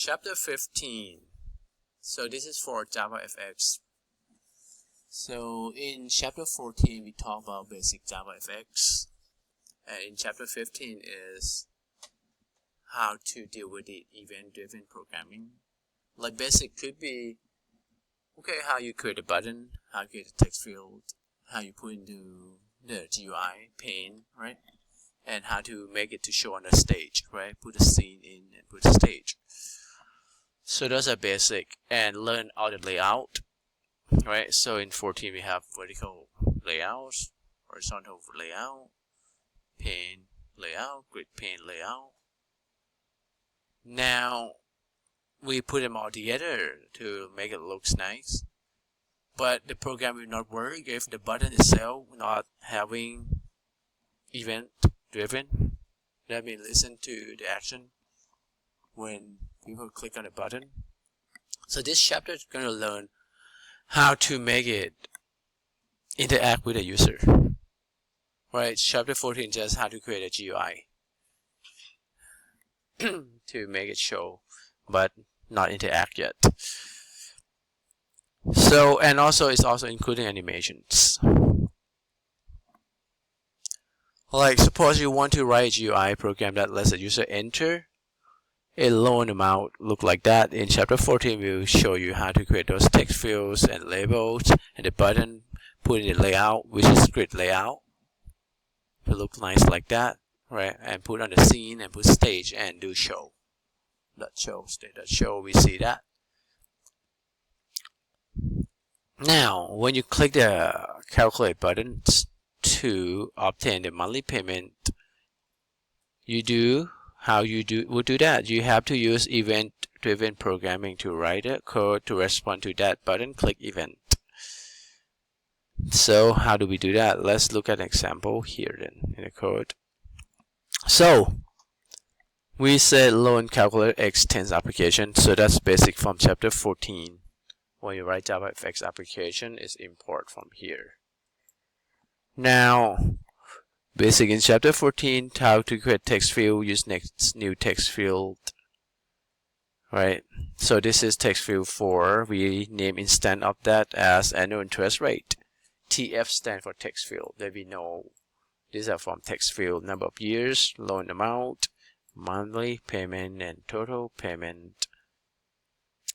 Chapter 15. So this is for JavaFX. So in Chapter 14 we talk about basic JavaFX, and in Chapter 15 is how to deal with the event-driven programming. Like basic could be how you create a button, how you create a text field, how you put into the GUI pane, right? And how to make it to show on the stage, right? Put a scene in and put a stage. So those are basic, and learn all the layout, right? So in 14 we have vertical layouts, horizontal layout, pane layout, grid pane layout. Now we put them all together to make it look nice, but the program will not work if the button itself not having event driven. That means listen to the action when people click on the button. So this chapter is going to learn how to make it interact with the user, right? Chapter 14 just how to create a GUI to make it show but not interact yet. So, and also it's also including animations. Like suppose you want to write a GUI program that lets the user enter a loan amount, look like that. In Chapter 14 we'll show you how to create those text fields and labels and the button, put in the layout, which is grid layout, to look nice like that, right? And put on the scene and put stage and do show. That show, state that show, we see that. Now when you click the calculate button to obtain the monthly payment, would do that. You have to use event-driven programming to write a code to respond to that button click event. So how do we do that? Let's look at an example here then in the code. So we said loan calculator extends application, so that's basic from Chapter 14. When you write JavaFX application, is import from here. Now basic in Chapter 14, how to create text field, use next new text field, right? So this is text field 4. We name instance of that as annual interest rate. TF stands for text field, that we know these are from text field, number of years, loan amount, monthly payment, and total payment.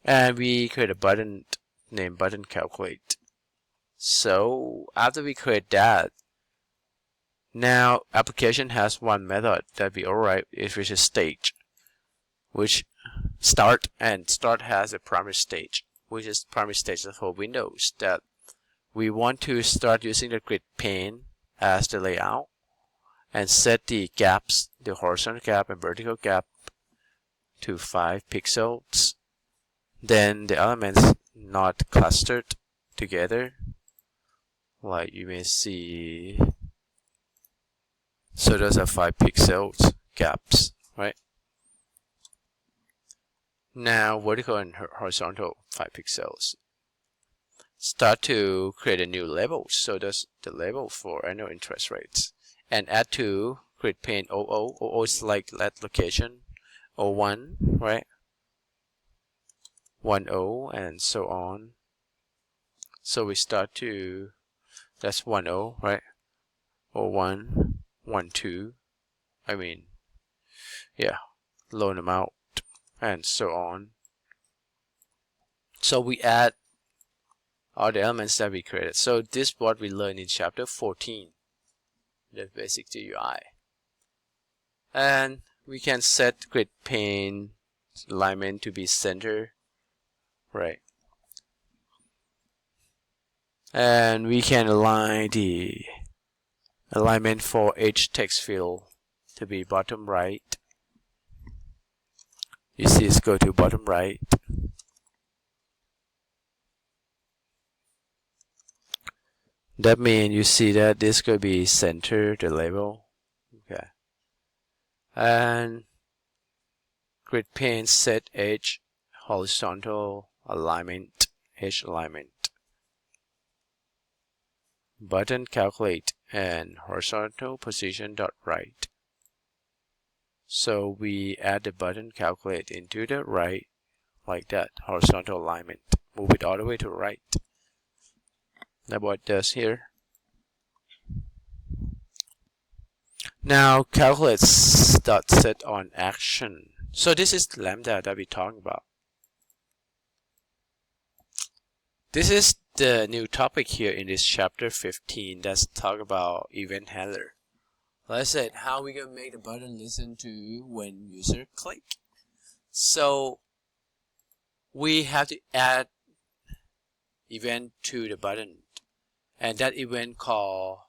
And we create a button named button calculate. So after we create that, now application has one method that we override, which is stage, which start, and start has a primary stage, which is primary stage of the whole Windows, that we want to start using the grid pane as the layout and set the gaps, the horizontal gap and vertical gap, to 5 pixels. Then the elements not clustered together, like you may see. So those are 5 pixels gaps, right? Now vertical and horizontal 5 pixels. Start to create a new label. So that's the label for annual interest rates. And add to grid pane 00. 00 is like that location. 01, right? 10 and so on. So we start to, that's 10, right? 01, 12, loan amount, and so on. So we add all the elements that we created. So this is what we learned in Chapter 14, the basic GUI. And we can set grid pane alignment to be center, right? And we can align the alignment for each text field to be bottom right. You see it's go to bottom right. That means you see that this could be center the label. Okay. And grid pane set edge horizontal alignment, edge alignment. Button calculate and horizontal position dot right. So we add the button calculate into the right like that, horizontal alignment. Move it all the way to the right. That's what it does here. Now calculate dot set on action. So this is lambda that we're talking about. This is the new topic here in this chapter 15 that's talk about event handler. Like I said, how we gonna make the button listen to when user click. So we have to add event to the button, and that event called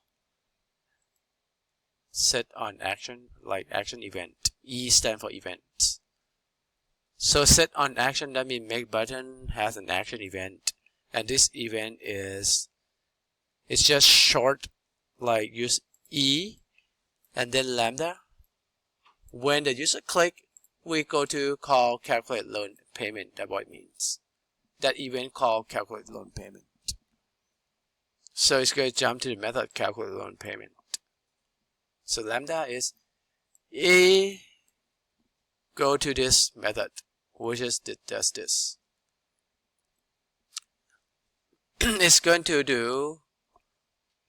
set on action, like action event. E stand for event. So set on action, that means make button has an action event, and this event is, it's just short, like use E and then lambda. When the user click, we go to call calculate loan payment. That's what it means. That event called calculate loan payment. So it's going to jump to the method calculate loan payment. So lambda is E go to this method, which is does this. It's going to do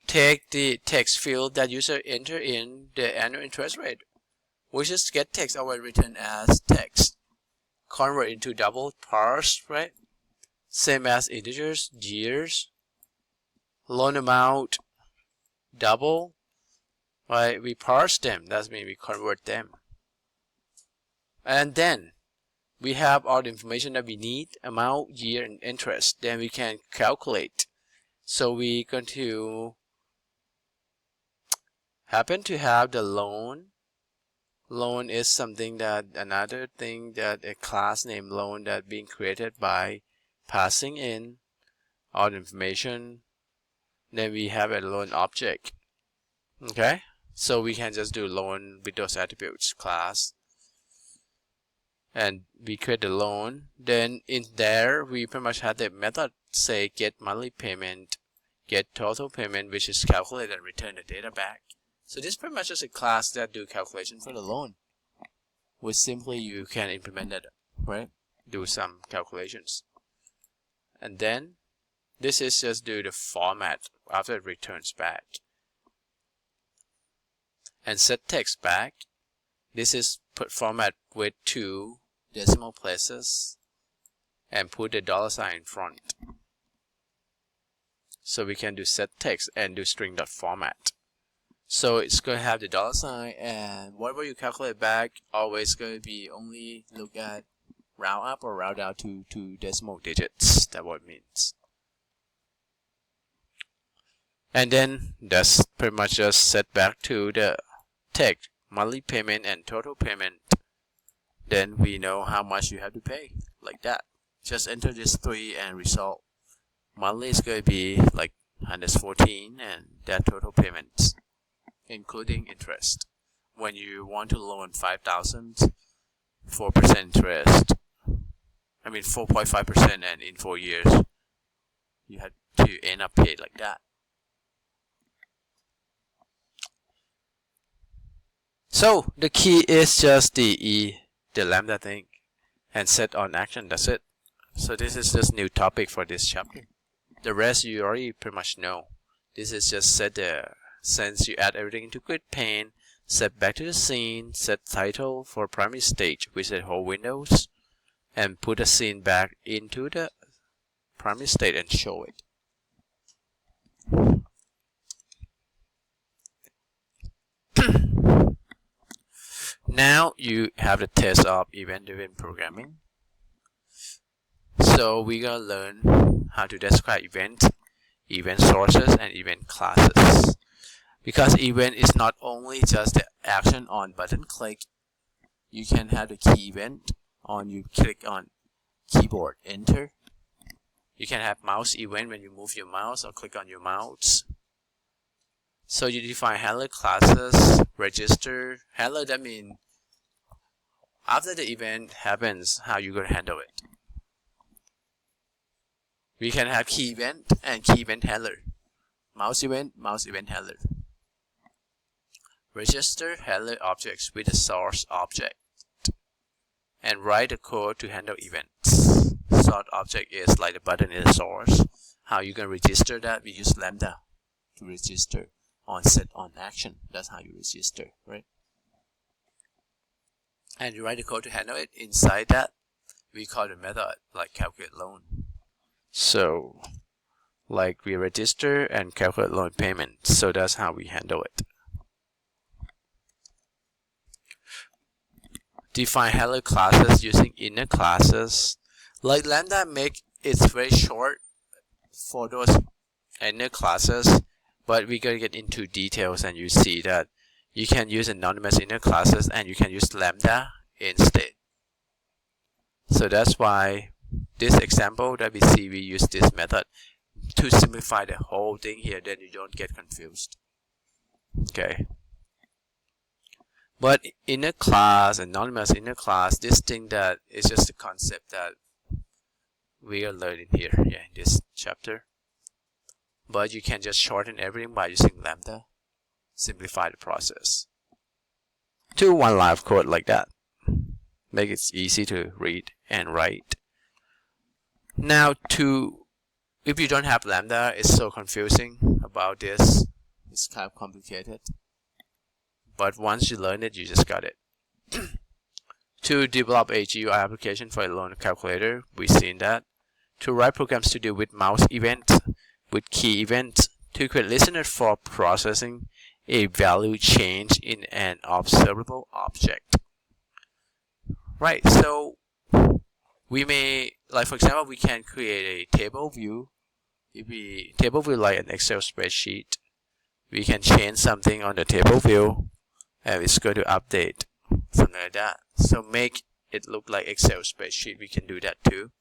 take the text field that user enter in the annual interest rate, which is get text always written as text, convert into double parse, right? Same as integers, years, loan amount, double, right? We parse them, that means we convert them. And then we have all the information that we need, amount, year, and interest. Then we can calculate. So we going to happen to have the loan. Loan is something that, another thing that a class named loan that being created by passing in all the information. Then we have a loan object. Okay, so we can just do loan with those attributes class, and we create the loan. Then in there we pretty much have the method say get monthly payment, get total payment, which is calculate and return the data back. So this pretty much is a class that do calculation for the loan, which simply you can implement it, right? Do some calculations. And then this is just do the format after it returns back. And set text back. This is put format with 2 decimal places and put the $sign in front. So we can do set text and do string.format. So it's going to have the $sign, and whatever you calculate back always going to be only look at round up or round down to 2 decimal digits. That's what it means. And then that's pretty much just set back to the text, monthly payment and total payment. Then we know how much you have to pay, like that. Just enter this 3 and result. Monthly is going to be like 114, and that total payments, including interest. When you want to loan 5,000, 4% interest, I mean 4.5%, and in 4 years you have to end up paid like that. So the key is just the lambda thing and set on action. That's it. So this is just new topic for this chapter. The rest you already pretty much know. This is just set the, since you add everything into grid pane, set back to the scene, set title for primary stage, which is whole windows, and put the scene back into the primary state and show it. Now you have the test of event-driven programming. So we're gonna learn how to describe events, event sources, and event classes. Because event is not only just the action on button click, you can have the key event on you click on keyboard enter. You can have mouse event when you move your mouse or click on your mouse. So you define handler classes, register. Handler, that means after the event happens, how you gonna handle it. We can have key event and key event handler. Mouse event handler. Register handler objects with a source object. And write the code to handle events. this sort object is, like the button is a source. How you can register that? We use lambda to register on set on action. That's how you register, right? And you write the code to handle it. Inside that, we call the method like calculate loan. So like we register and calculate loan payment. So that's how we handle it. Define hello classes using inner classes. Like lambda make it's very short for those inner classes, but we're gonna get into details, and you see that you can use anonymous inner classes and you can use lambda instead. So that's why this example that we see, we use this method to simplify the whole thing here, then you don't get confused. Okay. But inner class, anonymous inner class, this thing that is just a concept that we are learning here, in this chapter. But you can just shorten everything by using lambda, simplify the process to one line of code like that. Make it easy to read and write. Now, if you don't have lambda, it's so confusing about this. It's kind of complicated. But once you learn it, you just got it. To develop a GUI application for a loan calculator, we've seen that. To write programs to deal with mouse events, with key events, to create listener for processing a value change in an observable object. Right, so we may, like for example, we can create a table view. If we table view like an Excel spreadsheet, we can change something on the table view, and it's going to update, something like that. So make it look like Excel spreadsheet. We can do that too.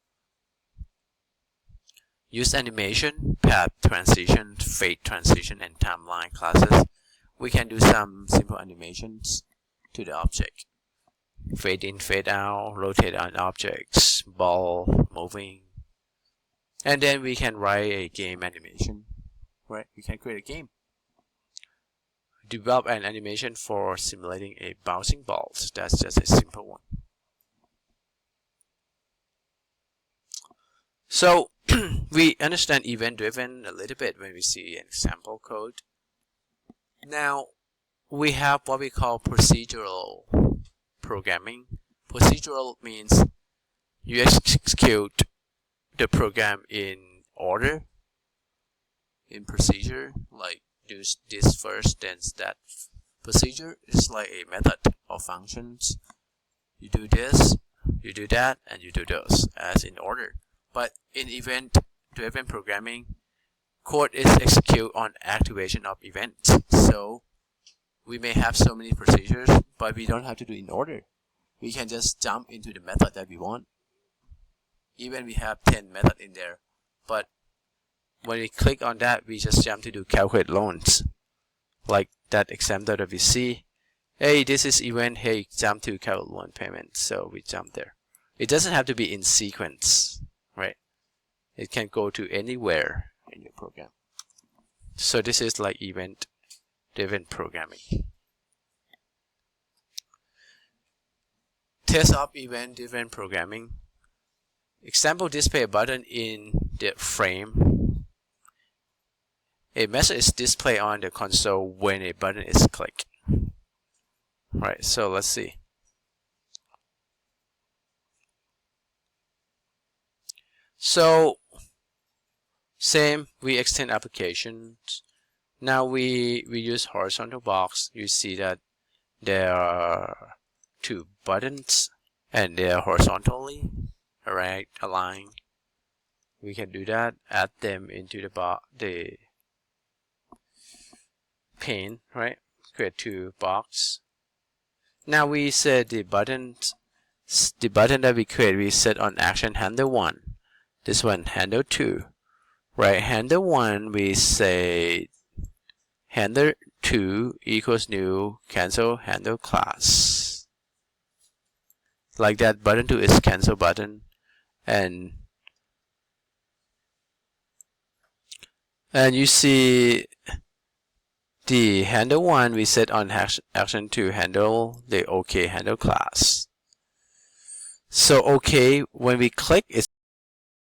Use animation, path transition, fade transition, and timeline classes. We can do some simple animations to the object. Fade in, fade out, rotate on objects, ball moving. And then we can write a game animation. Right? We can create a game. Develop an animation for simulating a bouncing ball. That's just a simple one. So we understand event driven a little bit when we see an example code. Now we have what we call procedural programming. Procedural means you execute the program in order, in procedure, like do this first, then that. Procedure is like a method or functions. You do this, you do that, and you do those as in order. But in event-driven programming, code is executed on activation of events. So we may have so many procedures, but we don't have to do in order. We can just jump into the method that we want. Even we have 10 methods in there, but when we click on that, we just jump to do calculate loans. Like that example that we see. Hey, this is event. Hey, jump to calculate loan payment. So we jump there. It doesn't have to be in sequence, right? It can go to anywhere in your program. So this is like event-driven programming. Test of event-driven programming. Example, display a button in the frame. A message is displayed on the console when a button is clicked. Right, so let's see. So same, we extend applications. Now we use horizontal box. You see that there are two buttons and they are horizontally aligned. We can do that. Add them into the pane, right? Create two box. Now we set the button that we create, we set on action handle 1. This one handle 2. Right, handle 1 we say handle 2 equals new cancel handle class. Like that, button 2 is cancel button, and you see the handle 1 we set on action to handle the OK handle class. So okay, when we click, it's